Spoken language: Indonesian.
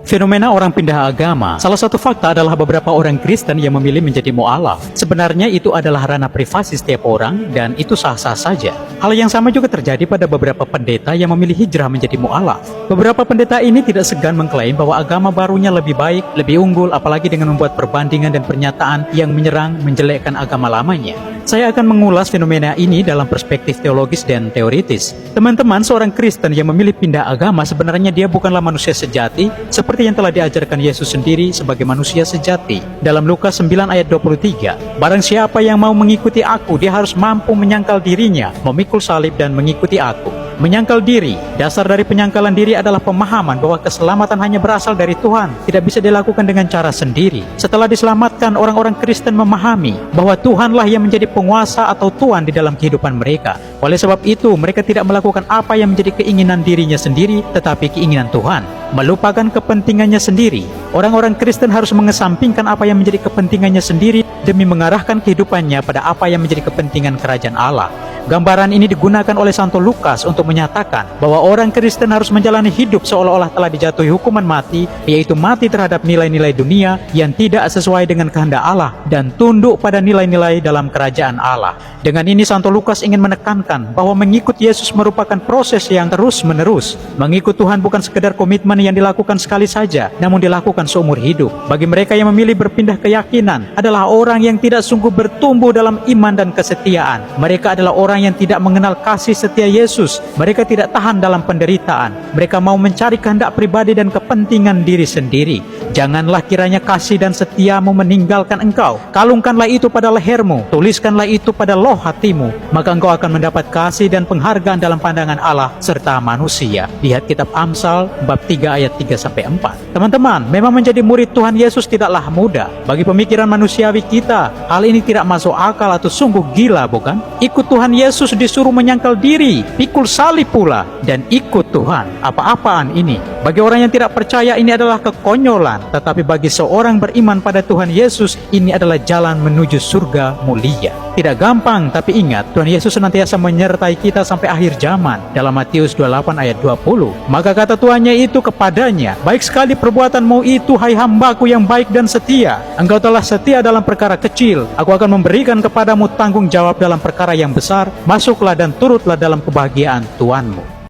Fenomena orang pindah agama, salah satu fakta adalah beberapa orang Kristen yang memilih menjadi mu'alaf. Sebenarnya itu adalah ranah privasi setiap orang dan itu sah-sah saja. Hal yang sama juga terjadi pada beberapa pendeta yang memilih hijrah menjadi mu'alaf. Beberapa pendeta ini tidak segan mengklaim bahwa agama barunya lebih baik, lebih unggul, apalagi dengan membuat perbandingan dan pernyataan yang menyerang, menjelekkan agama lamanya. Saya akan mengulas fenomena ini dalam perspektif teologis dan teoritis. Teman-teman, seorang Kristen yang memilih pindah agama sebenarnya dia bukanlah manusia sejati seperti yang telah diajarkan Yesus sendiri sebagai manusia sejati. Dalam Lukas 9 ayat 23, barang siapa yang mau mengikuti aku, dia harus mampu menyangkal dirinya, memikul salib dan mengikuti aku. Menyangkal diri, dasar dari penyangkalan diri adalah pemahaman bahwa keselamatan hanya berasal dari Tuhan, tidak bisa dilakukan dengan cara sendiri. Setelah diselamatkan, orang-orang Kristen memahami bahwa Tuhanlah yang menjadi penguasa atau Tuhan di dalam kehidupan mereka. Oleh sebab itu, mereka tidak melakukan apa yang menjadi keinginan dirinya sendiri, tetapi keinginan Tuhan. Melupakan kepentingannya sendiri. Orang-orang Kristen harus mengesampingkan apa yang menjadi kepentingannya sendiri demi mengarahkan kehidupannya pada apa yang menjadi kepentingan kerajaan Allah. Gambaran ini digunakan oleh Santo Lukas untuk menyatakan bahwa orang Kristen harus menjalani hidup seolah-olah telah dijatuhi hukuman mati, yaitu mati terhadap nilai-nilai dunia yang tidak sesuai dengan kehendak Allah dan tunduk pada nilai-nilai dalam kerajaan Allah. Dengan ini Santo Lukas ingin menekankan bahwa mengikut Yesus merupakan proses yang terus-menerus. Mengikut Tuhan bukan sekedar komitmen yang dilakukan sekali saja, namun dilakukan seumur hidup. Bagi mereka yang memilih berpindah keyakinan adalah orang yang tidak sungguh bertumbuh dalam iman dan kesetiaan. Mereka adalah orang yang tidak mengenal kasih setia Yesus. Mereka tidak tahan dalam penderitaan. Mereka mau mencari kehendak pribadi dan kepentingan diri sendiri. Janganlah kiranya kasih dan setiamu meninggalkan engkau. Kalungkanlah itu pada lehermu, tuliskanlah itu pada loh hatimu, maka engkau akan mendapat kasih dan penghargaan dalam pandangan Allah serta manusia. Lihat kitab Amsal bab 3 ayat 3-4. Teman-teman, memang menjadi murid Tuhan Yesus tidaklah mudah. Bagi pemikiran manusiawi kita, hal ini tidak masuk akal atau sungguh gila, bukan? Ikut Tuhan Yesus disuruh menyangkal diri, pikul salib pula, dan ikut Tuhan. Apa-apaan ini? Bagi orang yang tidak percaya ini adalah kekonyolan, tetapi bagi seorang beriman pada Tuhan Yesus, ini adalah jalan menuju surga mulia. Tidak gampang, tapi ingat, Tuhan Yesus senantiasa menyertai kita sampai akhir zaman. Dalam Matius 28 ayat 20, maka kata tuannya itu kepadanya, baik sekali perbuatanmu itu, hai hambaku yang baik dan setia. Engkau telah setia dalam perkara kecil, aku akan memberikan kepadamu tanggung jawab dalam perkara yang besar. Masuklah dan turutlah dalam kebahagiaan Tuanmu.